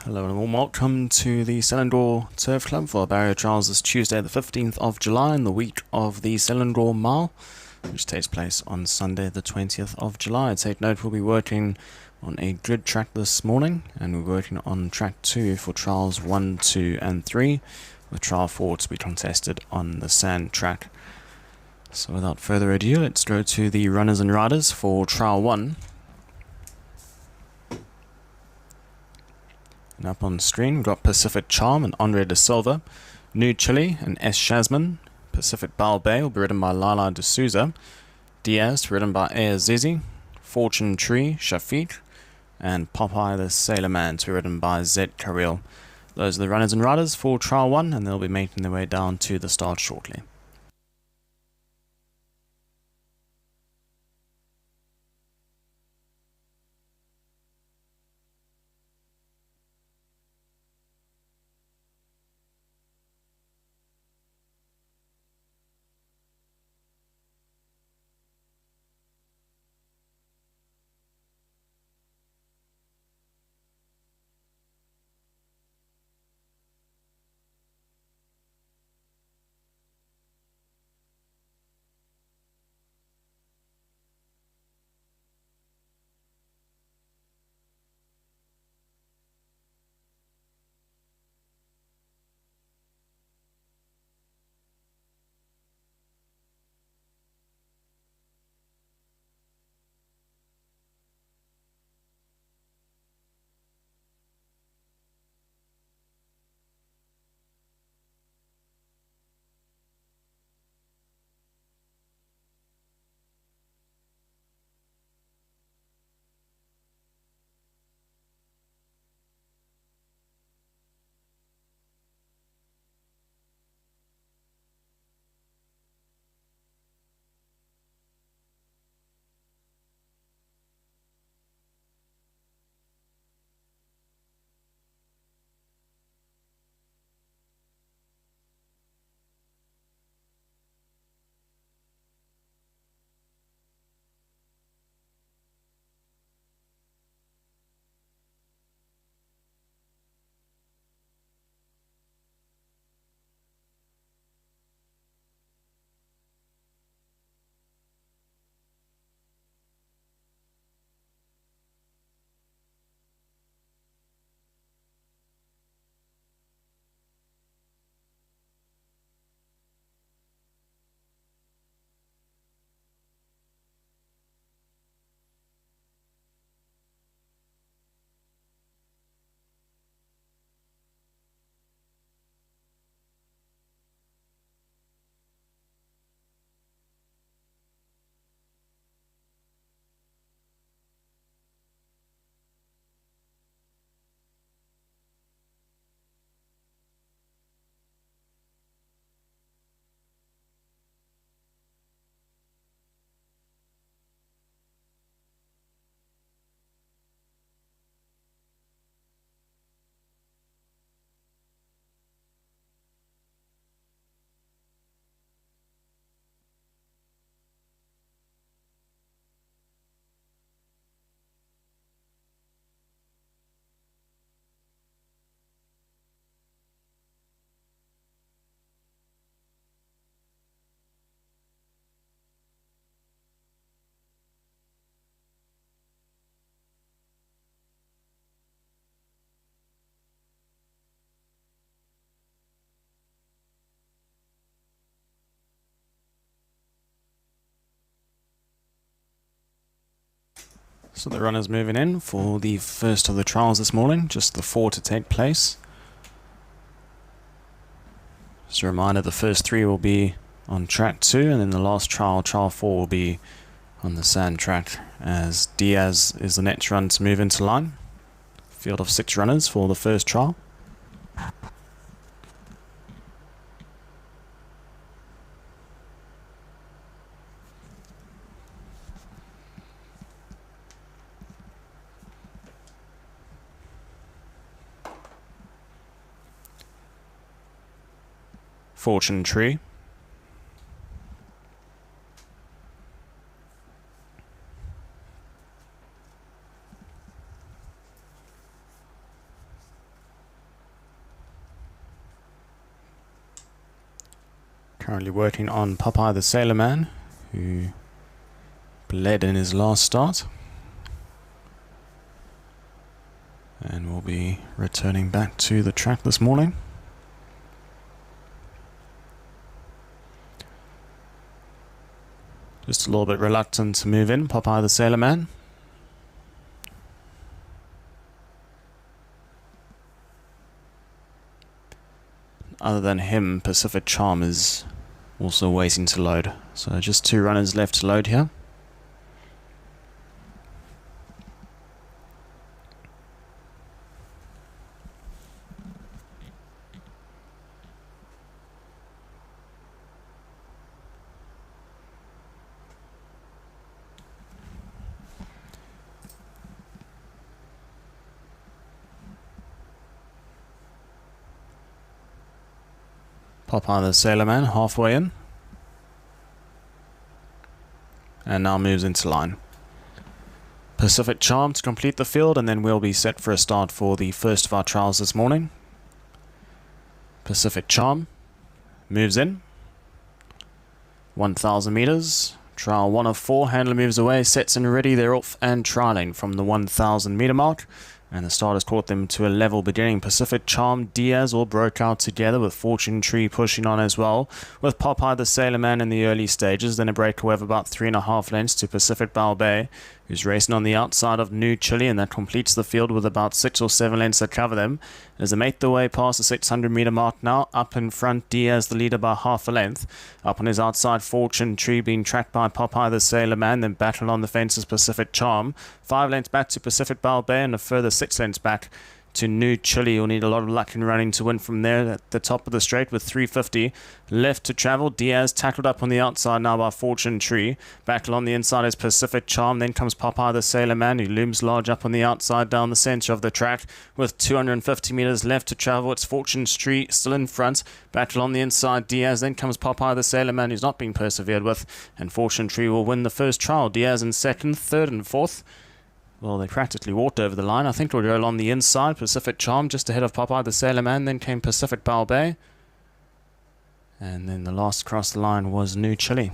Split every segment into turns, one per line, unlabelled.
Hello and welcome to the Selindor Turf Club for Barrier Trials this Tuesday the 15th of July in the week of the Selindor Mile, which takes place on Sunday the 20th of July. Take note, we'll be working on a grid track this morning, and we're working on track 2 for trials 1, 2 and 3, with trial 4 to be contested on the sand track. So without further ado, let's go to the runners and riders for trial 1. And up on the screen, we've got Pacific Charm and Andre de Silva, New Chile and S. Shazman, Pacific Balbay will be ridden by Lala de Souza, Diaz ridden by Air Zizi, Fortune Tree, Shafiq, and Popeye the Sailor Man to be ridden by Zed Kareel. Those are the runners and riders for trial 1, and they'll be making their way down to the start shortly. So the runners moving in for the first of the trials this morning, just the 4 to take place. Just a reminder, the first 3 will be on track 2, and then the last trial, trial 4, will be on the sand track, as Diaz is the next run to move into line. Field of 6 runners for the first trial. Fortune Tree, Currently working on Popeye the Sailor Man, who bled in his last start. And will be returning back to the track this morning. Just a little bit reluctant to move in, Popeye the Sailor Man. Other than him, Pacific Charm is also waiting to load. So just 2 runners left to load here. Popeye the Sailor Man halfway in. And now moves into line. Pacific Charm to complete the field, and then we'll be set for a start for the first of our trials this morning. Pacific Charm moves in. 1,000 meters. Trial 1 of 4. Handler moves away, sets and ready. They're off and trialing from the 1,000 meter mark. And the starters caught them to a level beginning. Pacific Charm, Diaz all broke out together, with Fortune Tree pushing on as well, with Popeye the Sailor Man in the early stages. Then a breakaway of about 3.5 lengths to Pacific Balbay, who's racing on the outside of New Chile, and that completes the field with about 6 or 7 lengths that cover them. As they make their way past the 600 meter mark now, up in front, Diaz the leader by half a length. Up on his outside, Fortune Tree being tracked by Popeye the Sailor Man, then battle on the fences Pacific Charm. 5 lengths back to Pacific Balbay, and a further 6 lengths back to New Chile. You'll need a lot of luck in running to win from there at the top of the straight with 350 left to travel. Diaz tackled up on the outside now by Fortune Tree. Battle on the inside is Pacific Charm. Then comes Popeye the Sailor Man, who looms large up on the outside down the center of the track with 250 meters left to travel. It's Fortune Tree still in front. Battle on the inside, Diaz. Then comes Popeye the Sailor Man, who's not being persevered with, and Fortune Tree will win the first trial. Diaz in second, third and fourth. Well, they practically walked over the line. I think we'll go along the inside. Pacific Charm just ahead of Popeye the Sailor Man. Then came Pacific Balbay. And then the last across the line was New Chile.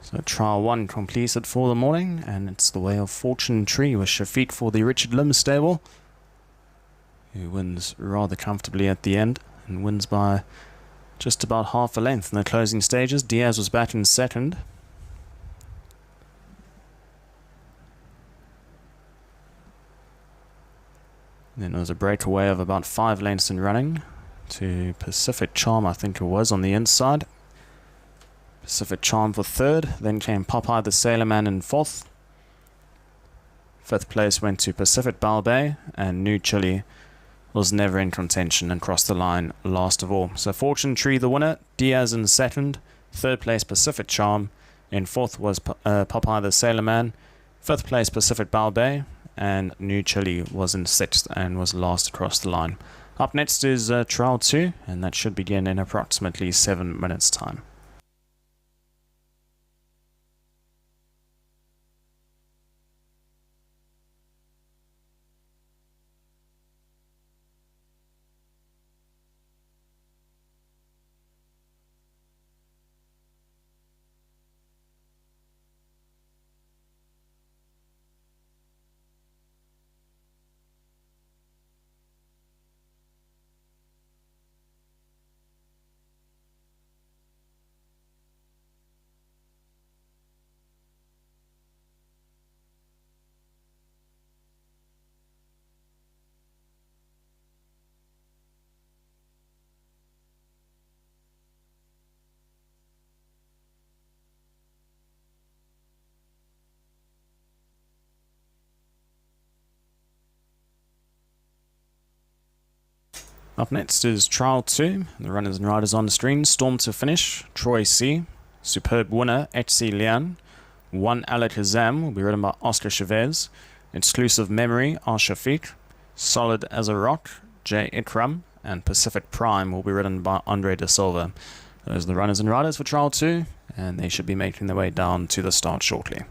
So trial 1 completed for the morning. And it's the way of Fortune Tree with Shafiq for the Richard Lim stable, who wins rather comfortably at the end and wins by just about half a length in the closing stages. Diaz was back in second. Then there was a breakaway of about 5 lengths in running to Pacific Charm, I think it was, on the inside. Pacific Charm for third. Then came Popeye the Sailor Man in fourth. Fifth place went to Pacific Balbay, and New Chile was never in contention and crossed the line last of all. So Fortune Tree the winner, Diaz in second, third place Pacific Charm, in fourth was Popeye the Sailor Man, fifth place Pacific Balbay, and New Chile was in sixth and was last across the line. Up next is trial 2, and that should begin in approximately 7 minutes time. Up next is Trial 2. The runners and riders on the screen. Storm to finish, Troy C. Superb winner, HC Lian. One Alakazam will be ridden by Oscar Chavez. Exclusive Memory, R. Shafiq. Solid as a Rock, J. Ikram. And Pacific Prime will be ridden by Andre De Silva. Those are the runners and riders for Trial 2, and they should be making their way down to the start shortly.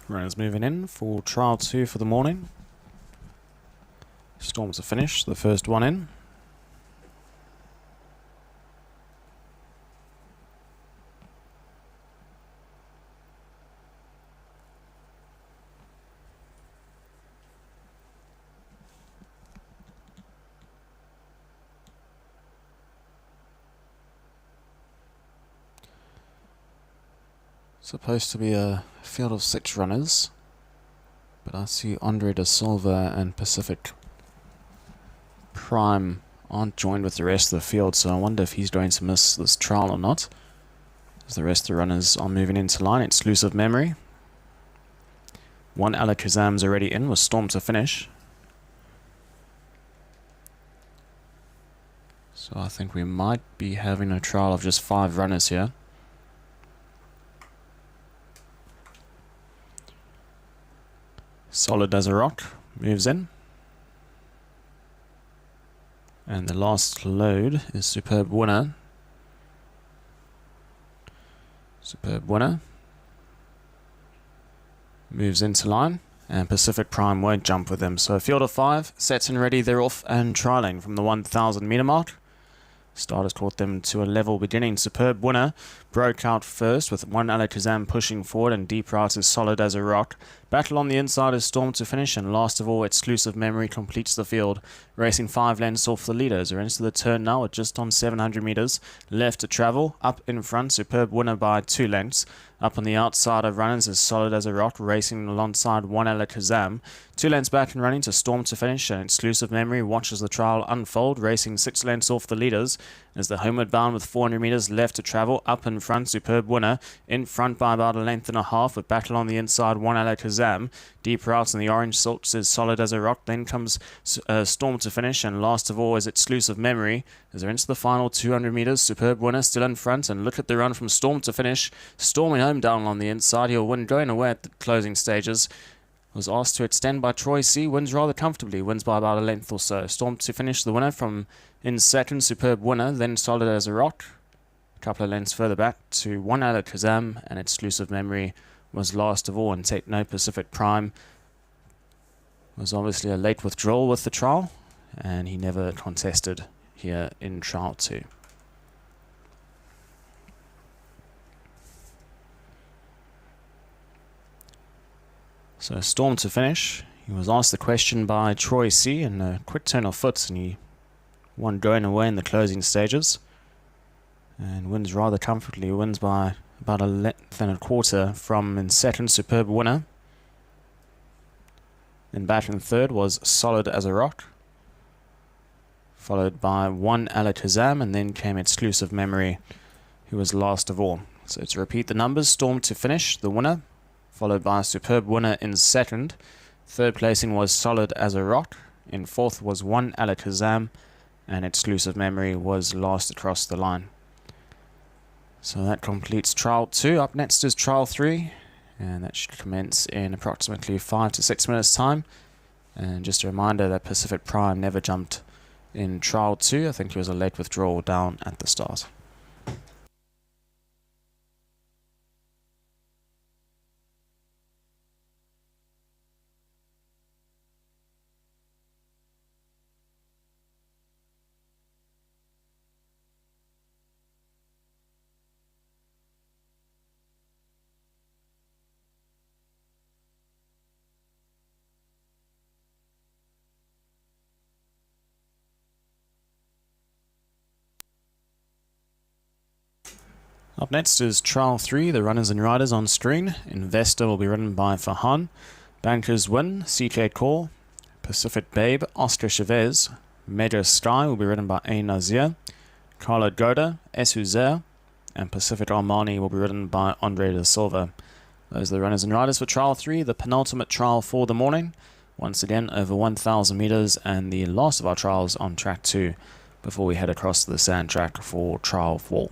Runners moving in for trial 2 for the morning. Storm to finish, the first one in. Supposed to be a field of 6 runners, but I see Andre De Silva and Pacific Prime aren't joined with the rest of the field, so I wonder if he's going to miss this trial or not, as the rest of the runners are moving into line. Exclusive Memory. One Alakazam's already in with Storm to finish. So I think we might be having a trial of just 5 runners here. Solid as a Rock moves in. And the last load is Superb Winner. Superb Winner moves into line, and Pacific Prime won't jump with them. So a field of 5, sets and ready, they're off and trialling from the 1,000 meter mark. Starters caught them to a level beginning. Superb Winner broke out first with one Alakazam pushing forward, and Deep Route is Solid as a Rock. Battle on the inside is Storm to finish, and last of all, Exclusive Memory completes the field, racing 5 lengths off the leaders. Are into the turn now at just on 700 meters left to travel. Up in front, Superb Winner by 2 lengths. Up on the outside of runners is Solid as a Rock, racing alongside one Alakazam. 2 lengths back and running to Storm to finish, and Exclusive Memory watches the trial unfold, racing 6 lengths off the leaders as the homeward bound with 400 meters left to travel. Up in front, Superb Winner in front by about 1.5 lengths, with battle on the inside, one Alakazam. Deep Routes in the orange silks is Solid as a Rock. Then comes Storm to finish, and last of all is Exclusive Memory as they're into the final 200 meters. Superb Winner still in front, and look at the run from Storm to finish. Storming home down on the inside. He'll win going away at the closing stages. Was asked to extend by Troy C. Wins rather comfortably. Wins by about 1 length or so. Storm to finish the winner from in second. Superb Winner. Then Solid as a Rock. A couple of lengths further back to one Alakazam, and Exclusive Memory was last of all. And Take No Pacific Prime was obviously a late withdrawal with the trial, and he never contested here in trial 2. So Storm to finish. He was asked the question by Troy C. in a quick turn of foot, and he won going away in the closing stages. And wins rather comfortably. Wins by about 1.25 lengths from in second, Superb Winner. In batting third was Solid as a Rock, followed by one Alakazam, and then came Exclusive Memory, who was last of all. So to repeat the numbers, Storm to finish, the winner, followed by Superb Winner in second. Third placing was Solid as a Rock. In fourth was one Alakazam, and Exclusive Memory was last across the line. So that completes trial 2. Up next is trial 3, and that should commence in approximately 5 to 6 minutes time. And just a reminder that Pacific Prime never jumped in trial 2. I think he was a late withdrawal down at the start. Up next is Trial 3, the runners and riders on screen. Investor will be ridden by Fahan. Bankers Win, CK Core. Pacific Babe, Oscar Chavez. Major Sky will be ridden by A. Nazir. Carlo Goda, S. Huzer. And Pacific Armani will be ridden by Andre De Silva. Those are the runners and riders for Trial 3, the penultimate trial for the morning. Once again, over 1,000 meters, and the last of our trials on track 2 before we head across to the sand track for Trial 4.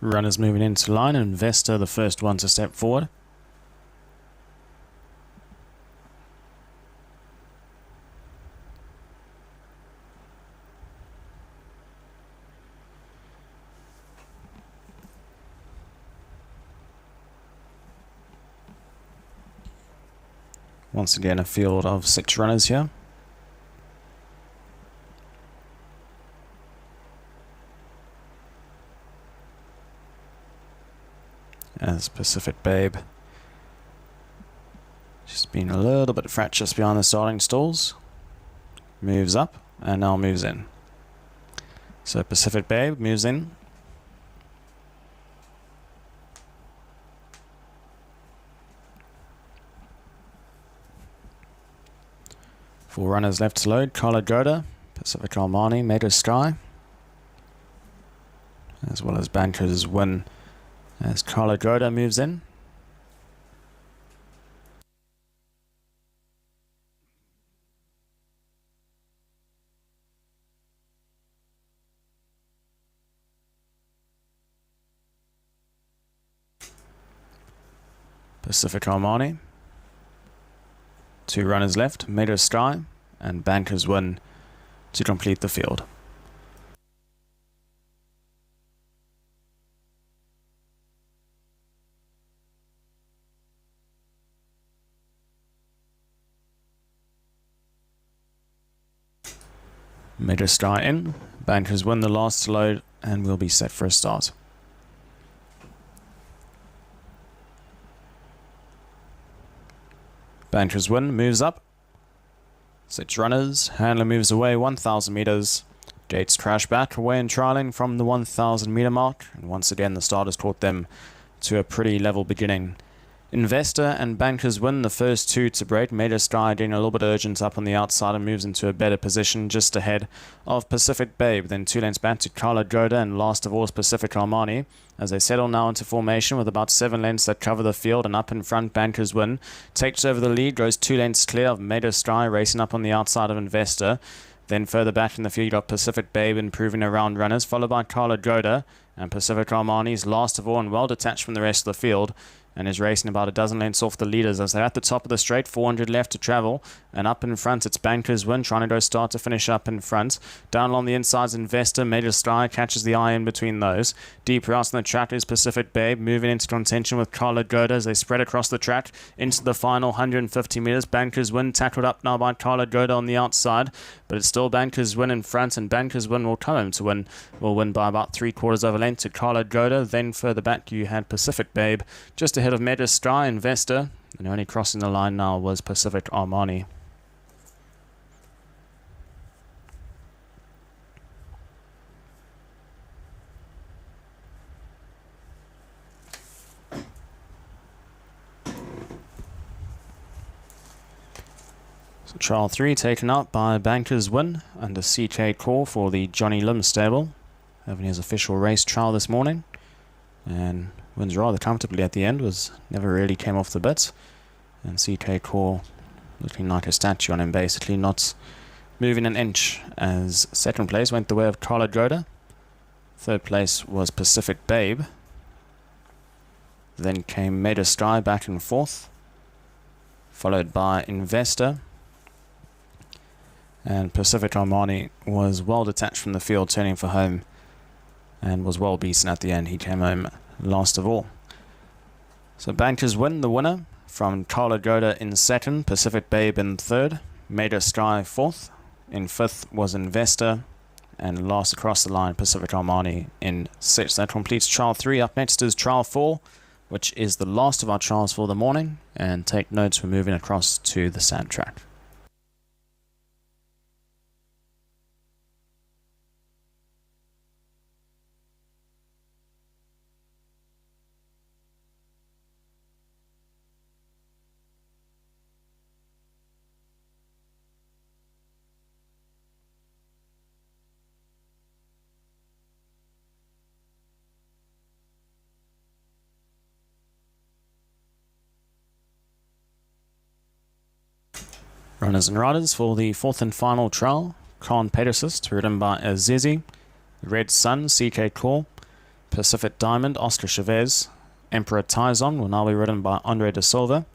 Runners moving into line. Investor, the first one to step forward. Once again, a field of 6 runners here. As Pacific Babe just been a little bit fractious behind the starting stalls. Moves up and now moves in. So Pacific Babe moves in. Four runners left to load. Collared Goda, Pacific Armani, Meta Sky, as well as Bankers Win as Collared Goda moves in. Pacific Armani. 2 runners left, Meta Sky and Bankers Win to complete the field. Meta Sky in, Bankers Win the last to load and will be set for a start. Bankers Win moves up. 6 runners. Handler moves away 1,000 meters. Gates crash back away and trialing from the 1,000 meter mark. And once again, the starters caught them to a pretty level beginning. Investor and Bankers Win the first 2 to break. Meta Sky getting a little bit urgent up on the outside and moves into a better position just ahead of Pacific Babe. Then 2 lengths back to Collared Goda and last of all Pacific Armani as they settle now into formation with about 7 lengths that cover the field. And up in front, Bankers Win takes over the lead, goes 2 lengths clear of Meta Sky racing up on the outside of Investor. Then further back in the field, you got Pacific Babe improving around runners, followed by Collared Goda and Pacific Armani's last of all and well detached from the rest of the field, and is racing about a dozen lengths off the leaders as they're at the top of the straight, 400 left to travel. And up in front, it's Bankers Win trying to go start to finish up in front. Down along the insides, Investor, Meta Sky catches the eye in between those. Deep out on the track is Pacific Babe, moving into contention with Collared Goda as they spread across the track into the final 150 meters. Bankers Win tackled up now by Collared Goda on the outside, but it's still Bankers Win in front, and Bankers Win will come home to win. Will win by about 3/4 of a length to Collared Goda. Then further back, you had Pacific Babe just ahead of Meta Sky, Investor, and only crossing the line now was Pacific Armani. So trial 3 taken up by Bankers Win under CK Core for the Johnny Lim stable, having his official race trial this morning, and wins rather comfortably at the end, never really came off the bits, and CK Core looking like a statue on him, basically not moving an inch, as second place went the way of Collared Goda. Third place was Pacific Babe. Then came Meta Sky back in fourth, followed by Investor, and Pacific Armani was well detached from the field, turning for home, and was well beaten at the end. He came home last of all. So Bankers Win the winner, from Collared Goda in second, Pacific Babe in third, Meta Sky fourth, in fifth was Investor, and last across the line Pacific Armani in sixth. That completes trial 3. Up next is trial 4, which is the last of our trials for the morning, and take notes, we're moving across to the sand track. Runners and riders for the fourth and final trial. Khan Pegasus, ridden by Azizi. Red Sun, CK Core. Pacific Diamond, Oscar Chavez. Emperor Tyson will now be ridden by Andre De Silva.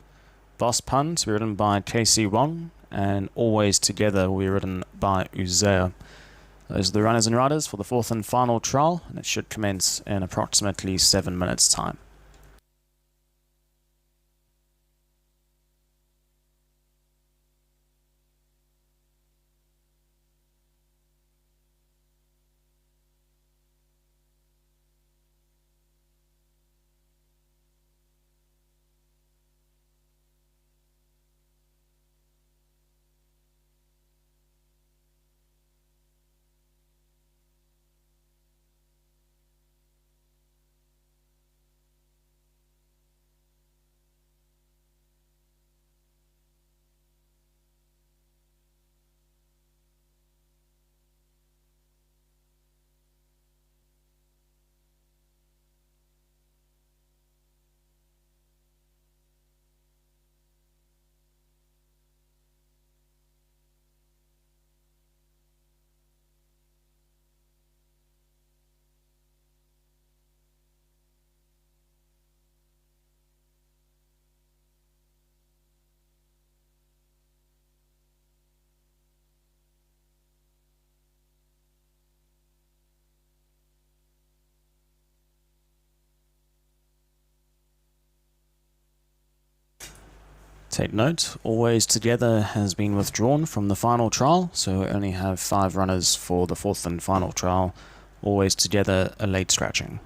Boss Pun to be ridden by KC Wong. And Always Together will be ridden by Uzea. Those are the runners and riders for the fourth and final trial, and it should commence in approximately 7 minutes' time. Take note, Always Together has been withdrawn from the final trial, so we only have 5 runners for the fourth and final trial. Always Together, a late scratching.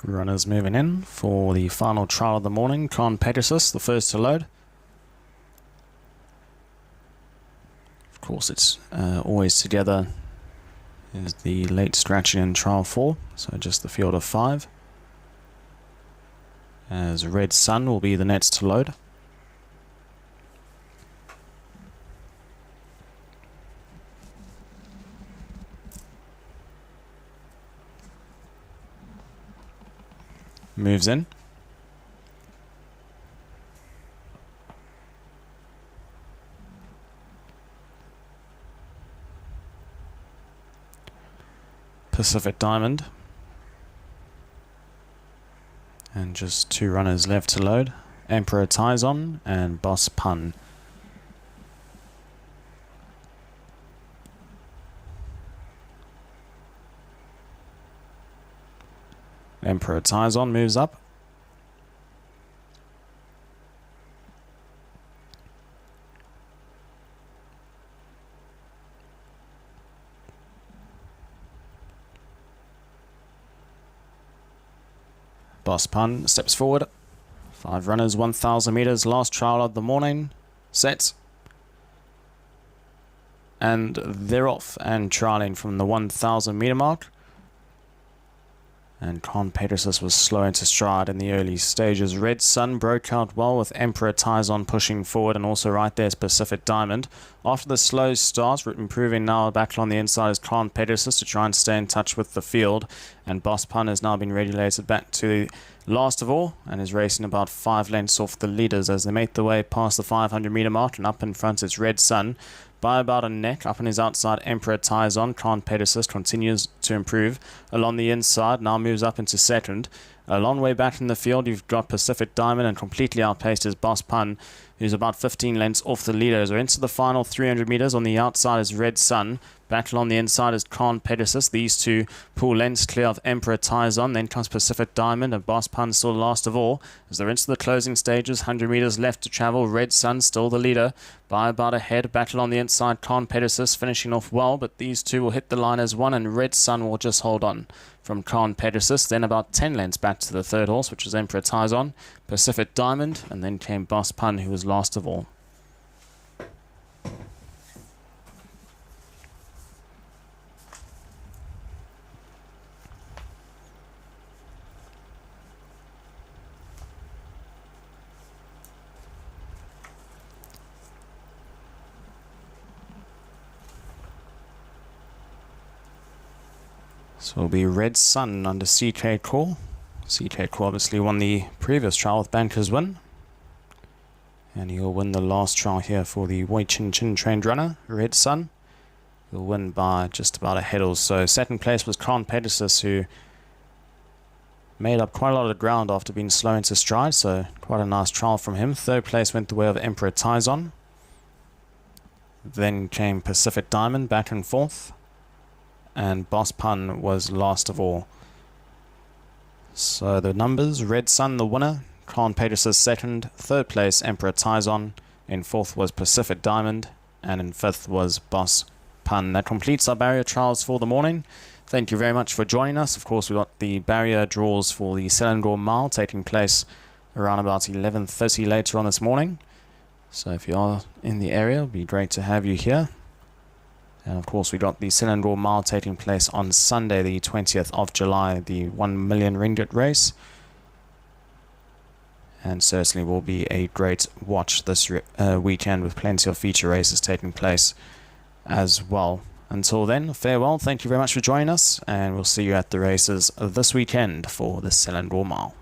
Runners moving in for the final trial of the morning. Con Pegasus, the first to load. Of course, it's always together is the late Strachey trial 4, so just the field of 5. As Red Sun will be the next to load. Moves in. Pacific Diamond. And just 2 runners left to load. Emperor Tyson and Boss Pun. Emperor Tyson moves up. Boss Pun steps forward. 5 runners, 1,000 meters, last trial of the morning. Set. And they're off and trialing from the 1,000 meter mark. And Con Pegasus was slow into stride in the early stages. Red Sun broke out well with Emperor Tyson pushing forward, and also right there's Pacific Diamond. After the slow start, improving now back on the inside is Con Pegasus to try and stay in touch with the field. And Boss Pun has now been regulated back to last of all and is racing about 5 lengths off the leaders as they make their way past the 500 meter mark, and up in front is Red Sun. By about a neck, up on his outside, Emperor Tyson. Con Pegasus continues to improve along the inside, now moves up into second. A long way back in the field, you've got Pacific Diamond, and completely outpaced is Boss Pun, who's about 15 lengths off the leaders. We're into the final 300 meters. On the outside is Red Sun. Back along the inside is Con Pegasus. These two pull lengths clear of Emperor Tyson. Then comes Pacific Diamond, and Boss Pun still last of all. As they're into the closing stages, 100 meters left to travel. Red Sun still the leader by about a head. Back along the inside, Con Pegasus finishing off well, but these two will hit the line as one, and Red Sun will just hold on from Con Pegasus. Then about 10 lengths back to the third horse, which is Emperor Tyson, Pacific Diamond, and then came Boss Pun, who was last of all. So it'll be Red Sun under CK Core. CK Core obviously won the previous trial with Banker's Win. And he'll win the last trial here for the Wei Chin Chin trained runner, Red Sun. He'll win by just about a head or so. Second place was Con Pegasus, who made up quite a lot of ground after being slow into stride, so quite a nice trial from him. Third place went the way of Emperor Tyson. Then came Pacific Diamond back and forth. And Boss Pun was last of all. So the numbers: Red Sun the winner, Con Pegasus second, third place Emperor Tyson, in fourth was Pacific Diamond, and in fifth was Boss Pun. That completes our barrier trials for the morning. Thank you very much for joining us. Of course, we got the barrier draws for the Selangor Mile taking place around about 11:30 later on this morning. So if you are in the area, it'd be great to have you here. And of course, we got the Selangor Mile taking place on Sunday, the 20th of July, the 1 million ringgit race. And certainly will be a great watch this weekend, with plenty of feature races taking place as well. Until then, farewell. Thank you very much for joining us, and we'll see you at the races this weekend for the Selangor Mile.